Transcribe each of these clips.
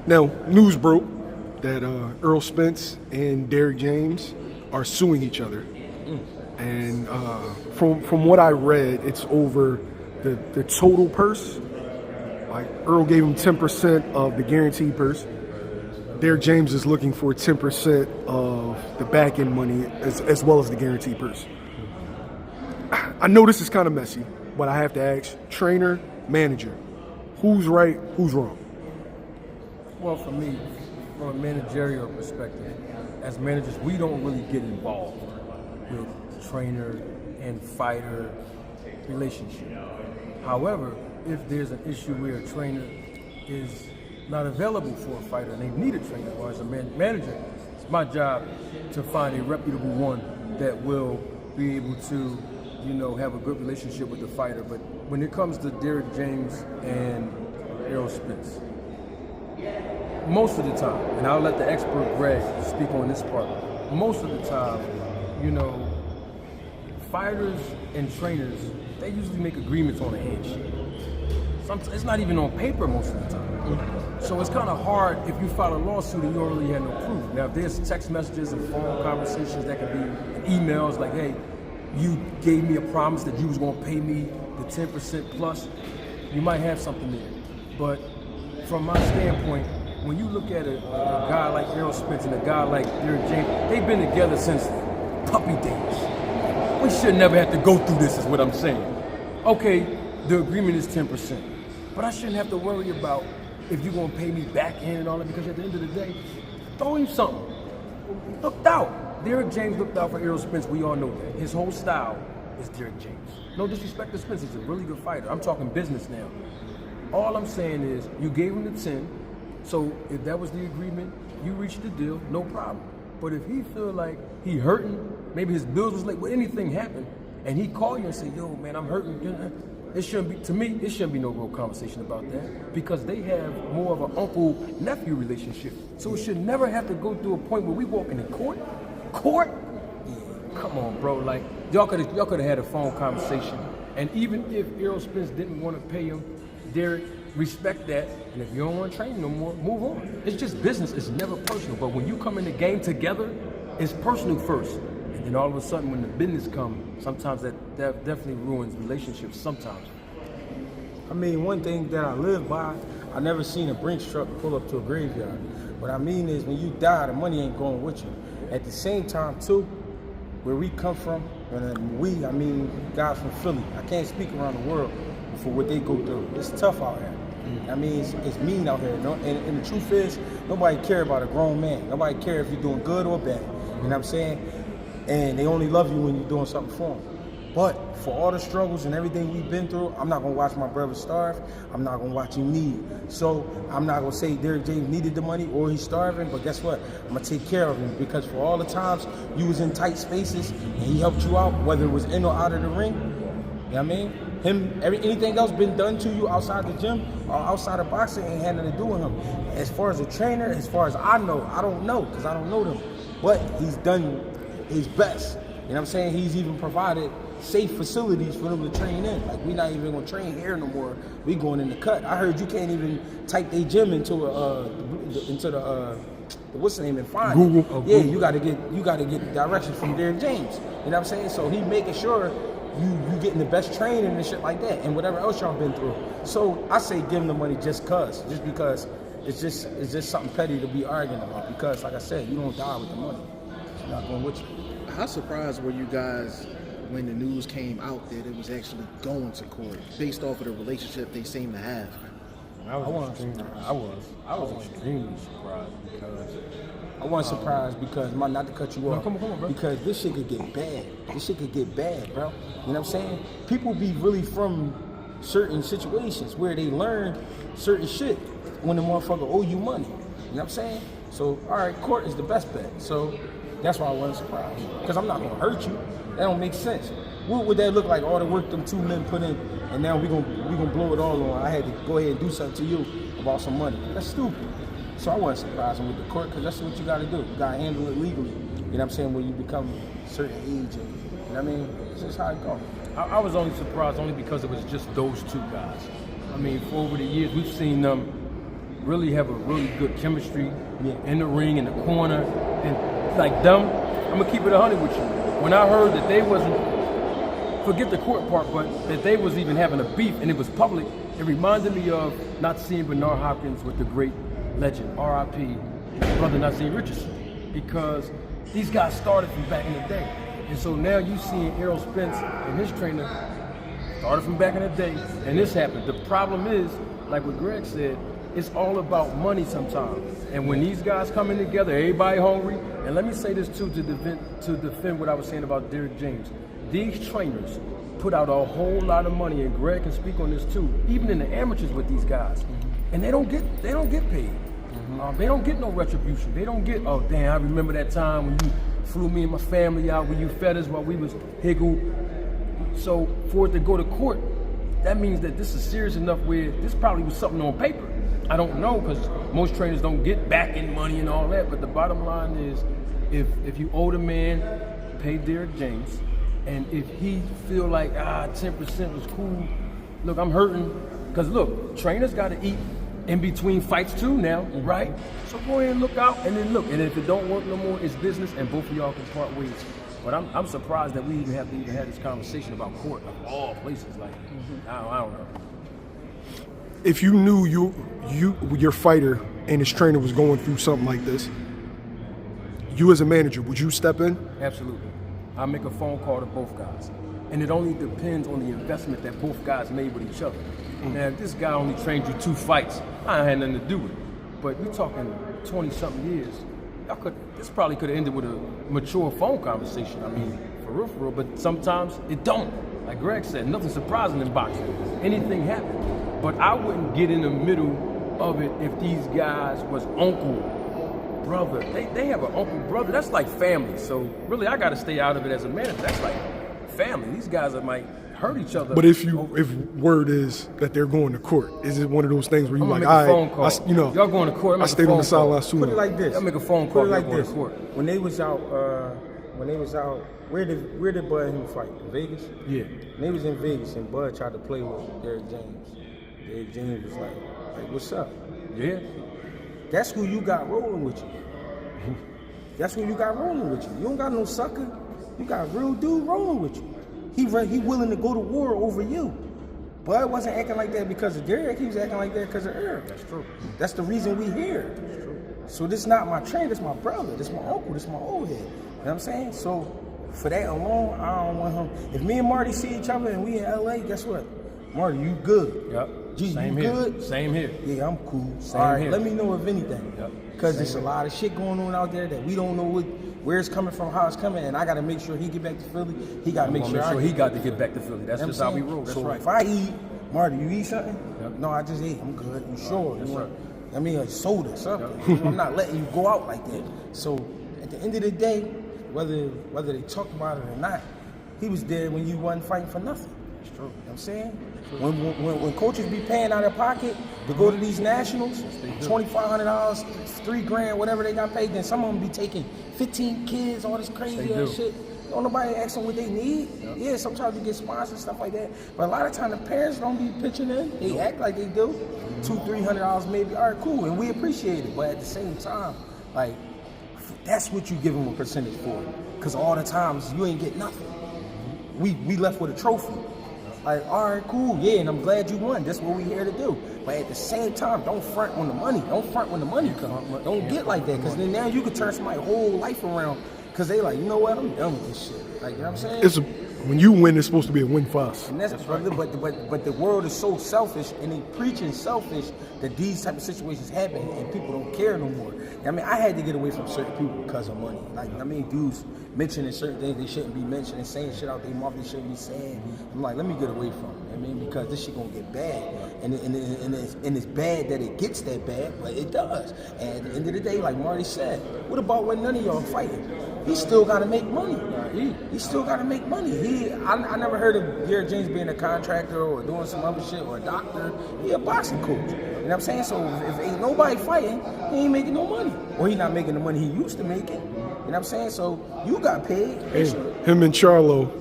Now, news broke that Errol Spence and Derrick James are suing each other. And from what I read, it's over the total purse. Like, Errol gave him 10% of the guaranteed purse. Derrick James is looking for 10% of the back-end money as well as the guaranteed purse. I know this is kind of messy, but I have to ask, trainer, manager, who's right, who's wrong? Well, for me, from a managerial perspective, as managers, we don't really get involved with trainer and fighter relationship. However, if there's an issue where a trainer is not available for a fighter and they need a trainer, or as a manager, it's my job to find a reputable one that will be able to, have a good relationship with the fighter. But when it comes to Derrick James and Errol Spence, most of the time, and I'll let the expert Greg speak on this part, most of the time, fighters and trainers, they usually make agreements on a handshake. It's not even on paper most of the time. So it's kind of hard if you file a lawsuit and you don't really have no proof. Now, if there's text messages and phone conversations that could be emails like, hey, you gave me a promise that you was going to pay me the 10% plus, you might have something there. But from my standpoint, when you look at a guy like Errol Spence and a guy like Derrick James, they've been together since puppy days. We should never have to go through this, is what I'm saying. Okay, the agreement is 10%, but I shouldn't have to worry about if you're going to pay me backhand and all that, because at the end of the day, throw him something. Looked out. Derrick James looked out for Errol Spence. We all know that. His whole style is Derrick James. No disrespect to Spence. He's a really good fighter. I'm talking business now. All I'm saying is you gave him the 10, so if that was the agreement, you reached the deal, no problem. But if he feel like he hurting, maybe his bills was late, well, anything happened, and he call you and say, yo, man, I'm hurting, it shouldn't be, to me, it shouldn't be no real conversation about that, because they have more of an uncle-nephew relationship. So it should never have to go through a point where we walking in court. Court? Yeah, come on, bro. Like, y'all could have had a phone conversation. And even if Errol Spence didn't want to pay him, Derrick, respect that. And if you don't want to train no more, move on. It's just business. It's never personal. But when you come in the game together, it's personal first. And then all of a sudden, when the business comes, sometimes that definitely ruins relationships sometimes. I mean, one thing that I live by, I never seen a Brinks truck pull up to a graveyard. What I mean is, when you die, the money ain't going with you. At the same time, too, where we come from, and I mean guys from Philly, I can't speak around the world for what they go through. It's tough out here. I mean, it's mean out here. And the truth is, nobody care about a grown man. Nobody care if you're doing good or bad. You know what I'm saying? And they only love you when you're doing something for them. But for all the struggles and everything we've been through, I'm not going to watch my brother starve. I'm not going to watch him need. So I'm not going to say Derrick James needed the money or he's starving, but guess what? I'm going to take care of him, because for all the times you was in tight spaces and he helped you out, whether it was in or out of the ring, you know what I mean? Anything else been done to you outside the gym or outside of boxing ain't had nothing to do with him. As far as a trainer, as far as I know, I don't know, because I don't know them. But he's done his best. You know what I'm saying? He's even provided safe facilities for them to train in. Like, we're not even gonna train here no more. We going in the cut. I heard you can't even type their gym into the what's the name, and find Google. it. Yeah, you gotta get directions from Derrick James. You know what I'm saying? So he making sure you getting the best training and shit like that, and whatever else y'all been through. So I say give him the money just because it's just something petty to be arguing about. Because like I said, you don't die with the money. It's not going with you. How surprised were you guys when the news came out that it was actually going to court, based off of the relationship they seem to have? I was extremely surprised because I wasn't surprised because, not to cut you off, come on, bro. because this shit could get bad. This shit could get bad, bro. You know what I'm saying? People be really from certain situations where they learn certain shit when the motherfucker owe you money. You know what I'm saying? So, all right, court is the best bet. So that's why I wasn't surprised, because I'm not gonna hurt you. That don't make sense. What would that look like? All the work them two men put in, and now we gonna blow it all on. I had to go ahead and do something to you about some money. That's stupid. So I wasn't surprised with the court, because that's what you got to do. You got to handle it legally. You know what I'm saying? When you become a certain age, and you know what I mean? It's just how it goes. I was only surprised only because it was just those two guys. I mean, for over the years, we've seen them really have a really good chemistry in the ring, in the corner, and like them, I'm gonna keep it 100 with you. When I heard that they wasn't, forget the court part, but that they was even having a beef and it was public, it reminded me of not seeing Bernard Hopkins with the great legend, R.I.P., brother Nassim Richardson, because these guys started from back in the day. And so now you seeing Errol Spence and his trainer started from back in the day, and this happened. The problem is, like what Greg said, it's all about money sometimes. And when these guys coming together, everybody hungry. And let me say this too, to defend what I was saying about Derrick James. These trainers put out a whole lot of money, and Greg can speak on this too, even in the amateurs with these guys. And they don't get paid. They don't get no retribution. They don't get, oh damn, I remember that time when you flew me and my family out, when you fed us while we was higgled. So for it to go to court, that means that this is serious enough where this probably was something on paper. I don't know, because most trainers don't get back in money and all that, but the bottom line is, if you owe the man, pay Derrick James, and if he feel like, 10% was cool, look, I'm hurting, because look, trainers got to eat in between fights too now, right? So go ahead and look out, and then look, and if it don't work no more, it's business, and both of y'all can part ways. But I'm surprised that we even have to have this conversation about court of all places. Like, I don't know. If you knew your fighter and his trainer was going through something like this, you as a manager, would you step in? Absolutely. I'll make a phone call to both guys. And it only depends on the investment that both guys made with each other. Now, if this guy only trained you 2 fights, I ain't had nothing to do with it. But you're talking 20-something years, this probably could have ended with a mature phone conversation. I mean, for real, but sometimes it don't. Like Greg said, nothing surprising in boxing. Anything happens. But I wouldn't get in the middle of it if these guys was uncle, brother. They have an uncle, brother. That's like family. So really, I got to stay out of it as a manager. That's like family. These guys might hurt each other. But if word is that they're going to court, is it one of those things where you're like, phone call. y'all going to court? I stayed on the sideline sooner. Put it like this. I'll make a phone call. Put it like this. When they was out, where did Bud and him fight? In Vegas? Yeah. When they was in Vegas and Bud tried to play with Derrick James. Derrick James was like, what's up? Yeah. That's who you got rolling with you. That's who you got rolling with you. You don't got no sucker. You got a real dude rolling with you. He willing to go to war over you. Bud wasn't acting like that because of Derrick. He was acting like that because of Errol. That's true. That's the reason we here. That's true. So this not my trainer. This my brother. This my uncle. This my old head. You know what I'm saying? So for that alone, I don't want him. If me and Marty see each other and we in LA, guess what? Marty, you good? Yep. G, Same you here. good? Same here. Yeah, I'm cool. Same All right, here. let me know if anything. Yep. Because there's a lot of shit going on out there that we don't know where it's coming from, how it's coming, and I got to make sure he get back to Philly. He got to make sure he got to get back to Philly. That's just how we roll. That's so right. If I eat, Marty, you eat something? Yep. No, I just ate. I'm good. You sure? That's right. I mean, a soda, something. I'm not letting you go out like that. So at the end of the day, whether they talk about it or not, he was there when you wasn't fighting for nothing. It's true. You know what I'm saying? When coaches be paying out of their pocket to go to these nationals, $2,500, $3,000, whatever they got paid, then some of them be taking 15 kids, all this crazy ass shit. Don't nobody ask them what they need. Yep. Yeah, sometimes you get sponsors, stuff like that. But a lot of times the parents don't be pitching in. They act like they do. $200-$300 maybe. All right, cool, and we appreciate it. But at the same time, like, that's what you give them a percentage for. Because all the times you ain't get nothing. We left with a trophy. Like, all right, cool, yeah, and I'm glad you won. That's what we here to do. But at the same time, don't front on the money. Don't front when the money comes. Don't get like that, because then now you could turn somebody's whole life around. Because they like, you know what, I'm done with this shit. Like, you know what I'm saying? When you win, it's supposed to be a win for us. And that's right. But the world is so selfish, and they preaching selfish, that these type of situations happen, and people don't care no more. I mean, I had to get away from certain people because of money. Like, I mean, dudes mentioning certain things they shouldn't be mentioning, saying shit out their mouth they shouldn't be saying. I'm like, let me get away from it. I mean, because this shit gonna get bad, and it's bad that it gets that bad, but it does. And at the end of the day, like Marty said, what about when none of y'all fighting? He still got to make money. He still got to make money. I never heard of Derrick James being a contractor or doing some other shit or a doctor. He a boxing coach. You know what I'm saying? So if ain't nobody fighting, he ain't making no money. Or he not making the money he used to make it. You know what I'm saying? So you got paid. Hey, him and Charlo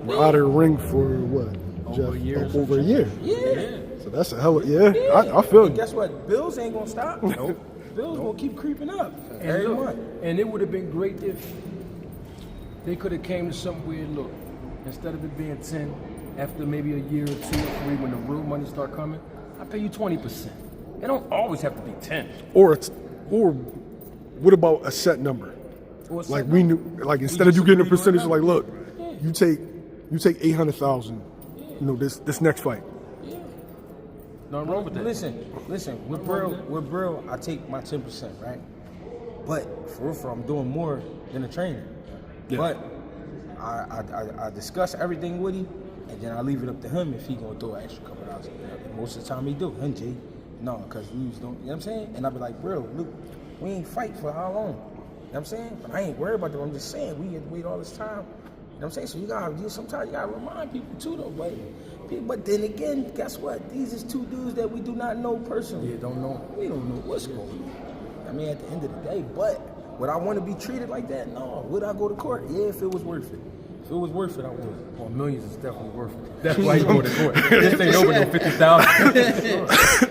were out of the ring for what? Over a year. Over a year. Yeah. So That's a hell of, I feel And you. guess what? Bills ain't gonna stop. Nope. Bills gonna keep creeping up every month. And it would have been great if they could have came to something where, look, instead of it being 10, after maybe a year or 2 or 3, when the real money start coming, I pay you 20%. It don't always have to be 10. Or what about a set number? Or a set Like number. instead of you getting a disagree on percentage, that? like look, you take 800,000. You know this next fight. Nothing wrong with that. Listen. With Brill, I take my 10%, right? But for real, I'm doing more than a trainer. Yeah. But I discuss everything with him, and then I leave it up to him if he gonna throw an extra couple dollars. And most of the time he do. Him, Jay, no, because we was doing. You know what I'm saying? And I be like, bro, look, we ain't fight for how long? You know what I'm saying? But I ain't worried about that. I'm just saying we had to wait all this time. You know what I'm saying? So sometimes you gotta remind people too, though, but then again, guess what? These is two dudes that we do not know personally. Yeah, don't know. We don't know what's going on. I mean, at the end of the day, but would I want to be treated like that? No. Would I go to court? Yeah, if it was worth it. If it was worth it, I would. Well, millions is definitely worth it. That's why you go to court. This ain't over no 50,000.